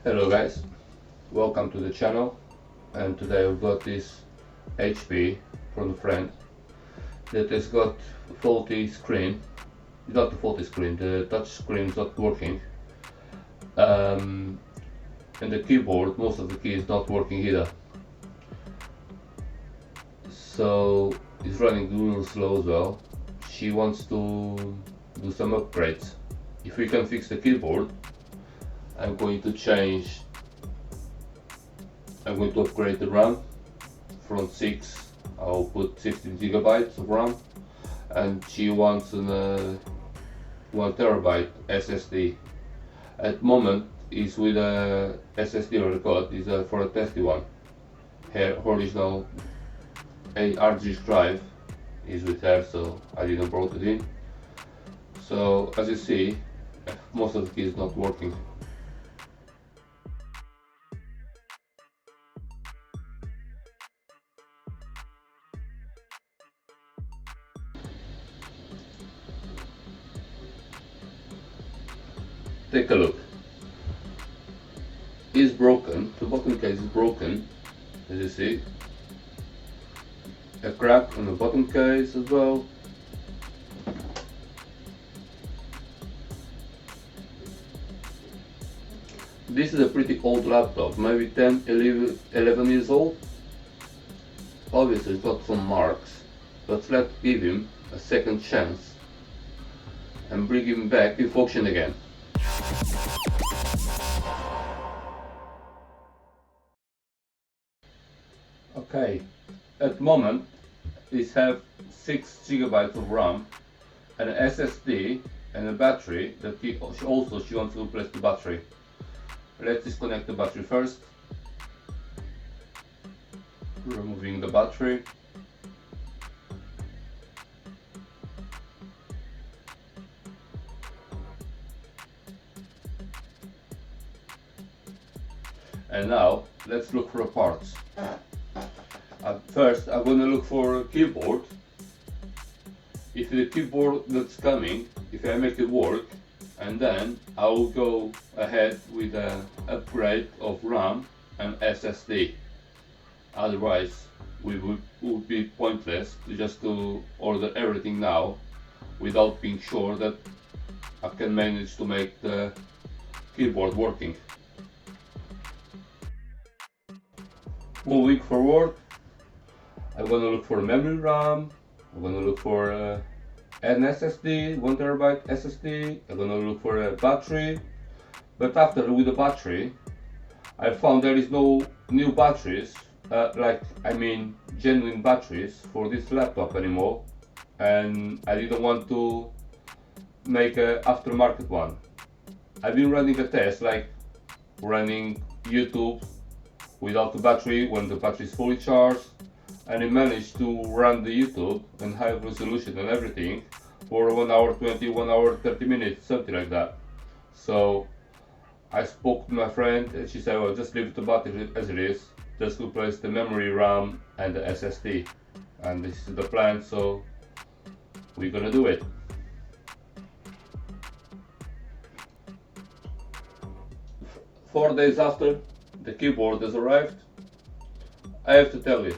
Hello guys, welcome to the channel, and today I've got this HP from a friend that has got a faulty screen. Not the faulty screen, the touch screen is not working, and the keyboard, most of the key is not working either, so it's running real slow as well. She wants to do some upgrades. If we can fix the keyboard, I'm going to change I'm going to upgrade the RAM from 6. I'll put 16 gigabytes of RAM, and she wants a 1 terabyte SSD. At the moment is with a SSD record is for a testy one. Her original hard disk drive is with her, so I didn't brought it in. So as you see, most of the key is not working. Take a look. It's broken. The bottom case is broken, as you see. A crack on the bottom case as well. This is a pretty old laptop, maybe 10, 11 years old. Obviously it's got some marks, but let's give him a second chance and bring him back in function again. Okay, at the moment this have 6 gigabytes of RAM and an SSD and a battery that she wants to replace the battery. Let's disconnect the battery first. Removing the battery. And now let's look for parts. First I'm gonna look for a keyboard. If the keyboard that's coming, if I make it work, and then I will go ahead with an upgrade of RAM and SSD. Otherwise would be pointless just to order everything now without being sure that I can manage to make the keyboard working. Moving forward, I'm gonna look for memory RAM, I'm gonna look for an SSD, 1 terabyte SSD, I'm gonna look for a battery, but after with the battery, I found there is no new batteries, genuine batteries for this laptop anymore, and I didn't want to make a aftermarket one. I've been running a test, like running YouTube without the battery when the battery is fully charged, and I managed to run the YouTube and high resolution and everything for 1 hour 20, 1 hour 30 minutes, something like that. So I spoke to my friend and she said, well, just leave the battery as it is, just replace the memory RAM and the SSD, and this is the plan, so we're gonna do it. Four days after the keyboard has arrived, I have to tell you,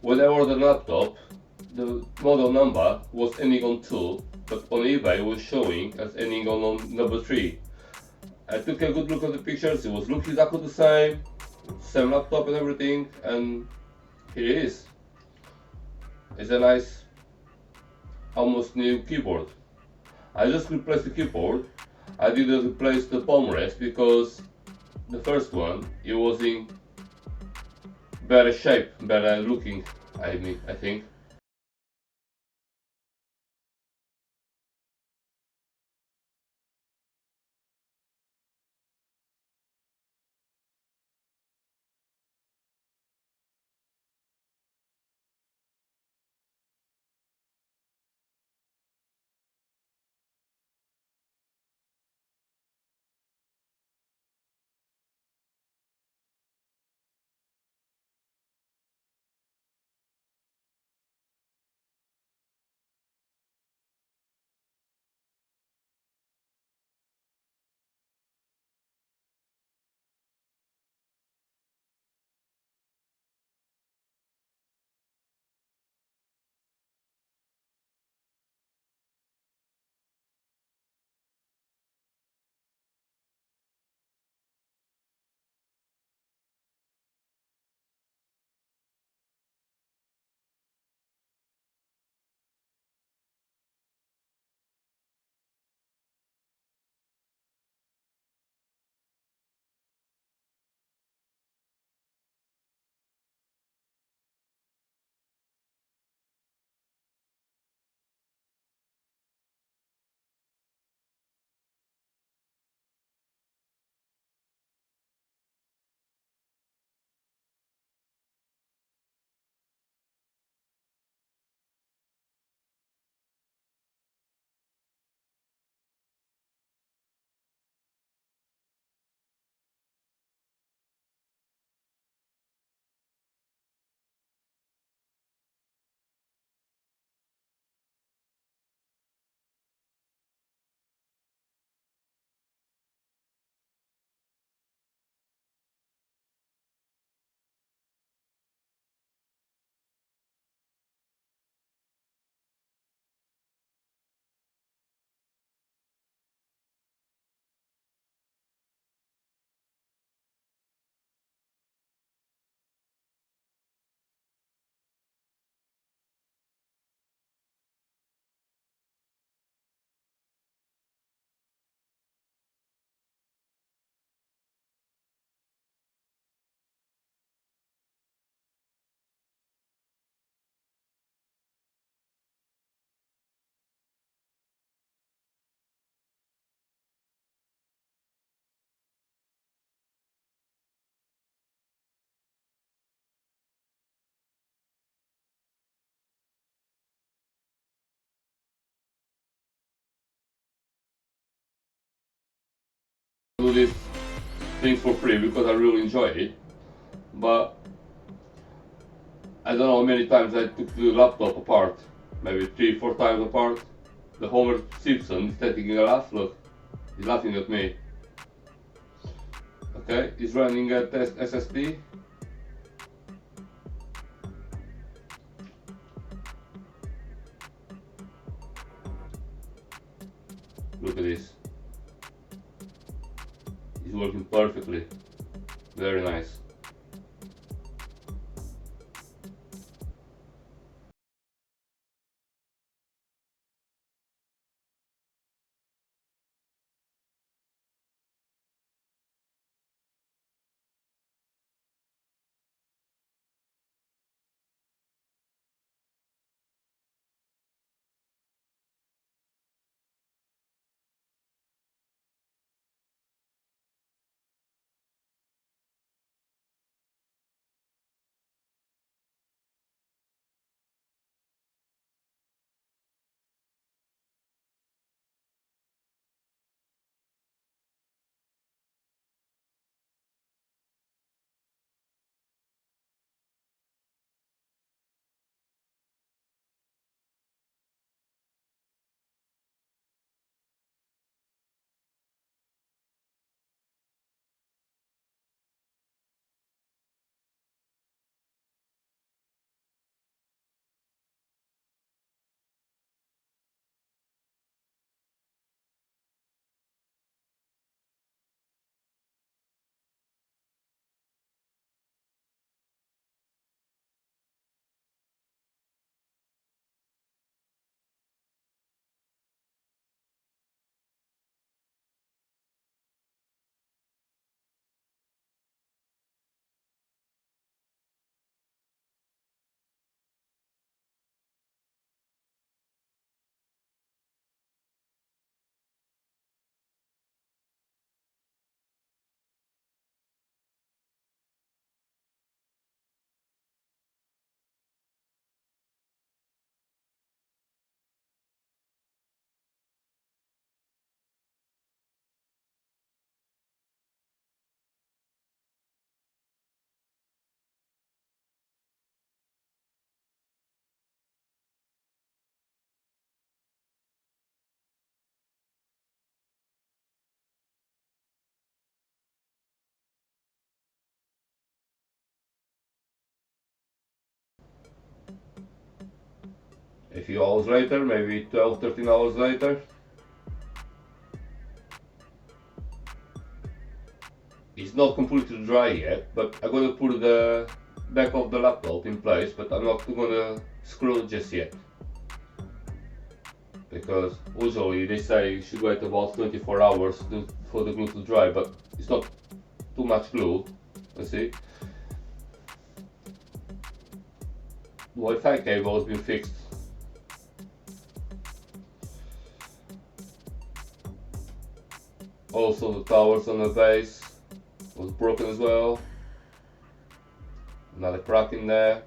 when I ordered the laptop, the model number was ending on 2, but on eBay it was showing as ending on number 3. I took a good look at the pictures, it was looking exactly the same laptop and everything, and here it is. It's a nice, almost new keyboard. I just replaced the keyboard. I didn't replace the palm rest because the first one, it was in better shape, better looking, I think. do these things for free because I really enjoy it. But I don't know how many times I took the laptop apart, maybe 3-4 times apart. The Homer Simpson is taking a laugh, look, he's laughing at me. Okay, he's running at SSD. Look at this. It's working perfectly. Very nice. A few hours later, maybe 12-13 hours later, it's not completely dry yet, but I'm gonna put the back of the laptop in place, but I'm not gonna screw it just yet. Because usually they say you should wait about 24 hours for the glue to dry, but it's not too much glue. Let's see. The Wi-Fi cable has been fixed. Also the towers on the base was broken as well. Another crack in there.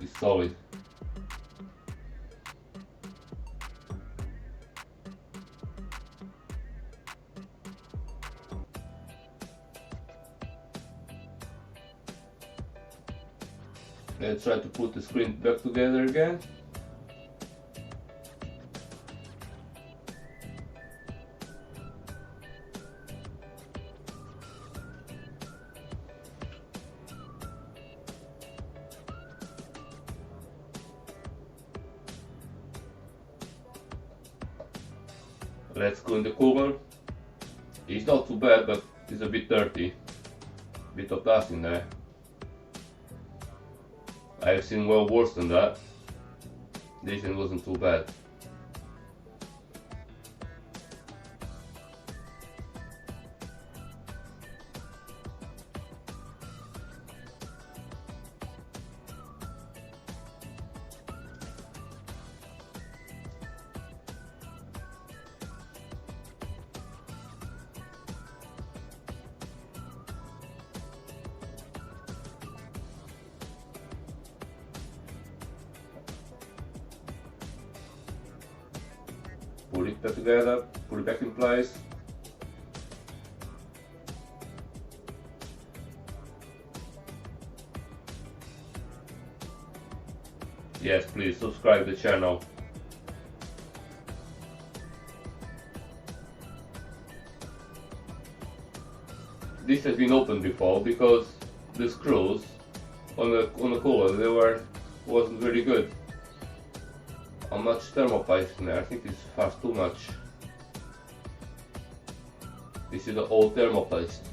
It's solid. Let's try to put the screen back together again. Let's clean the cooler. It's not too bad, but it's a bit dirty. Bit of dust in there. I've seen well worse than that. This one wasn't too bad. Put it back together, put it back in place. Yes, please subscribe the channel. This has been opened before because the screws on the cooler wasn't very good. How much thermopaste in there? I think it's far too much. This is the old thermopaste.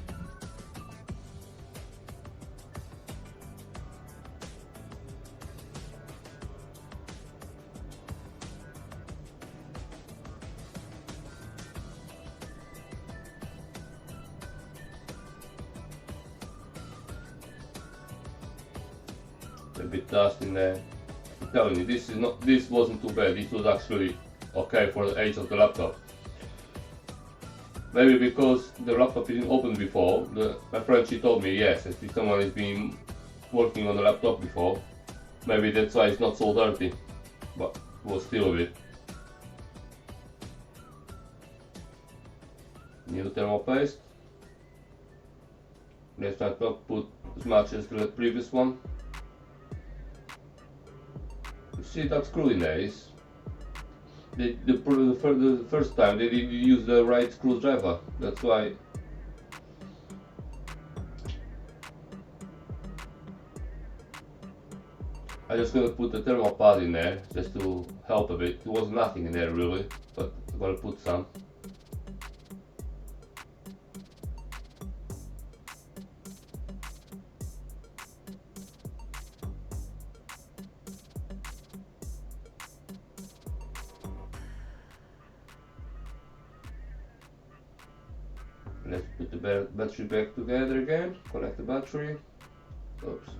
A bit dust in there. I'm telling you, this wasn't too bad. This was actually okay for the age of the laptop. Maybe because the laptop isn't opened before. My friend, she told me, yes, if someone has been working on the laptop before, maybe that's why it's not so dirty, but it was still a bit. New thermopaste. Let's try to put as much as the previous one. See that screw in there is the first time they didn't use the right screwdriver. That's why. I'm just gonna put the thermal pad in there just to help a bit. There was nothing in there really, but I'm gonna put some. Let's put the battery back together again, connect the battery. Oops.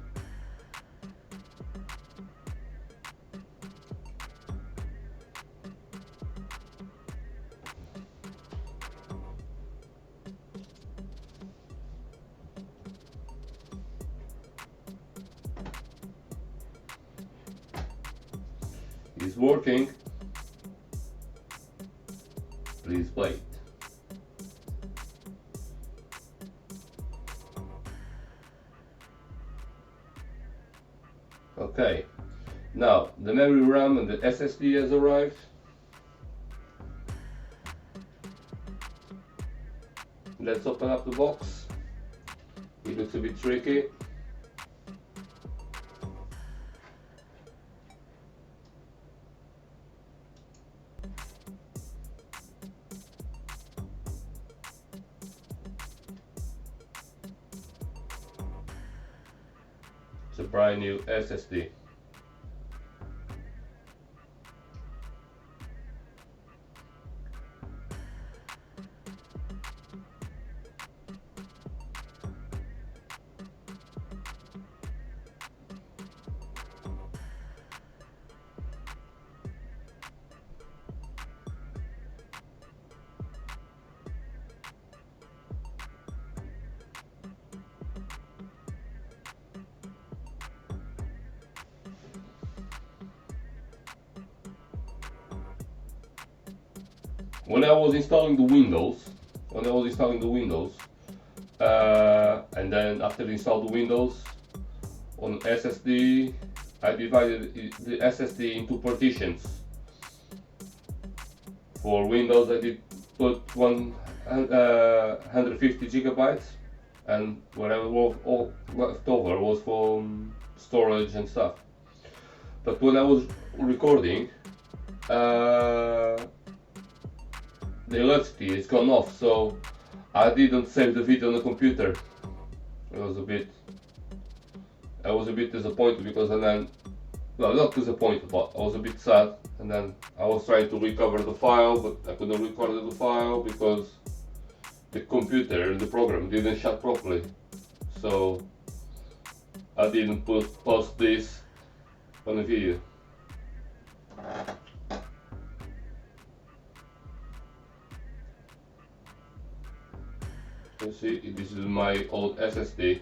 It's working. Please wait. Okay, now the memory RAM and the SSD has arrived. Let's open up the box. It looks a bit tricky. It's a brand new SSD. When I was installing the Windows, and then after I installed the Windows on SSD, I divided the SSD into partitions. For Windows, I did put 150 gigabytes, and whatever was all left over was for storage and stuff. But when I was recording, the electricity is gone off, so I didn't save the video on the computer. I was a bit disappointed because, and then, well, not disappointed, but I was a bit sad. And then I was trying to recover the file, but I couldn't recover the file because the computer, the program didn't shut properly. So I didn't post this on the video. You see, this is my old SSD,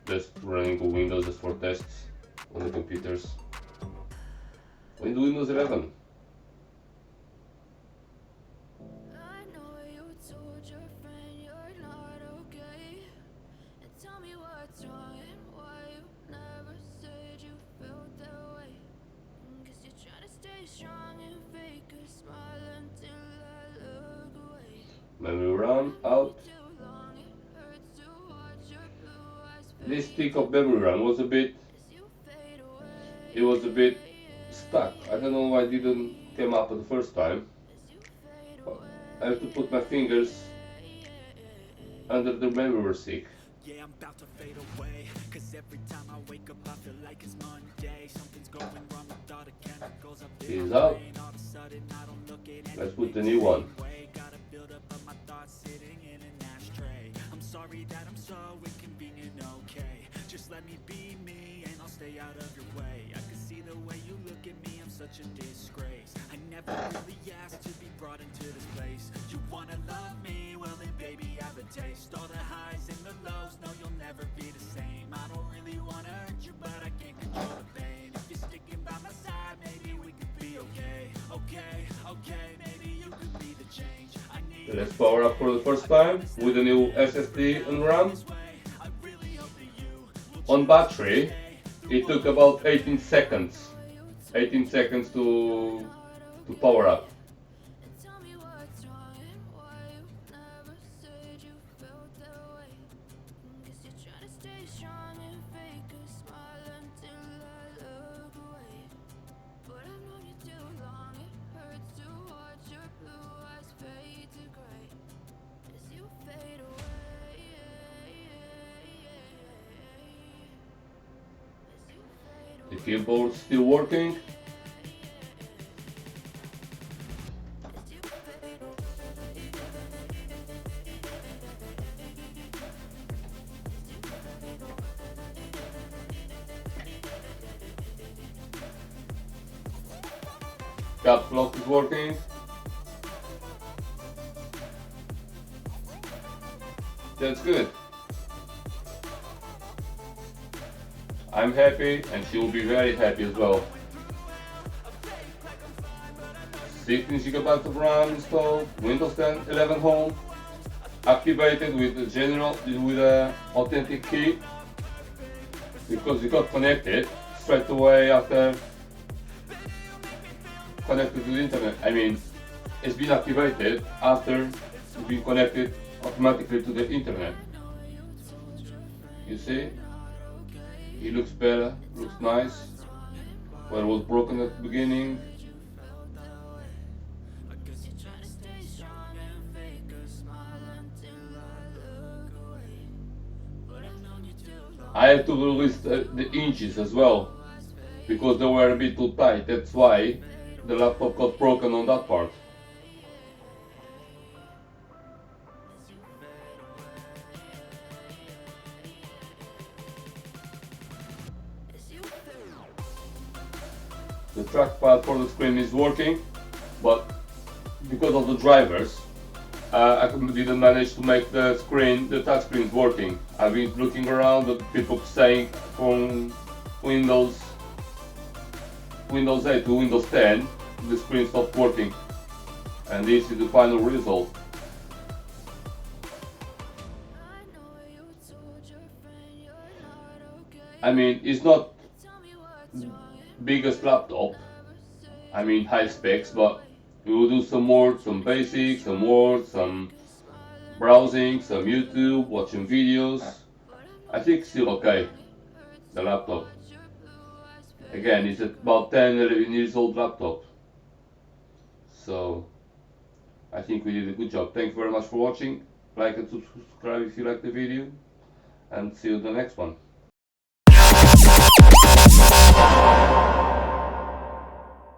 just running Windows just for tests on the computers. Windows 11. Memory RAM out. This stick of memory RAM was a bit stuck. I don't know why it didn't come up the first time. But I have to put my fingers under the memory stick. Yeah, I'm about to fade away, cause every time I wake up I feel like it's Monday. Something's going wrong with all the chemicals up in my Out. brain. All of a sudden I don't look at Let's put the new one. Gotta build up of my thoughts sitting in an ashtray. I'm sorry that I'm so inconvenient, okay. Just let me be me and I'll stay out of your way. I can see the way you look at me, I'm such a disgrace. I never really asked to be brought into this place. You wanna love me? Well then baby I have a taste. All the highs and the lows, no you'll never be the same. I don't really wanna hurt you but I can't control the pain. If you're sticking by my side, maybe we could be okay. Okay, maybe you could be the change I need. Let's power up for the first time with the new SSD and RAM. On battery, it took about 18 seconds. 18 seconds to power up. The keyboard still working. Caps lock is working. That's good. I'm happy and she will be very happy as well. 16 GB of RAM installed, Windows 10 11 Home, activated with the authentic key, because it got connected straight away after connected to the internet. I mean, it's been activated after it's been connected automatically to the internet. You see? It looks better, looks nice. Where it was broken at the beginning. I had to release the inches as well, because they were a bit too tight. That's why the laptop got broken on that part. The trackpad for the screen is working, but because of the drivers, I didn't manage to make the touch screen working. I've been looking around at people saying from Windows 8 to Windows 10, the screen stopped working. And this is the final result. I mean, it's not biggest laptop, I mean high specs, but we will do some more, some basics, some Word, some browsing, some YouTube, watching videos. I think still okay, the laptop. Again, it's about 10, 11 years old laptop. So, I think we did a good job. Thank you very much for watching. Like and subscribe if you like the video. And see you in the next one.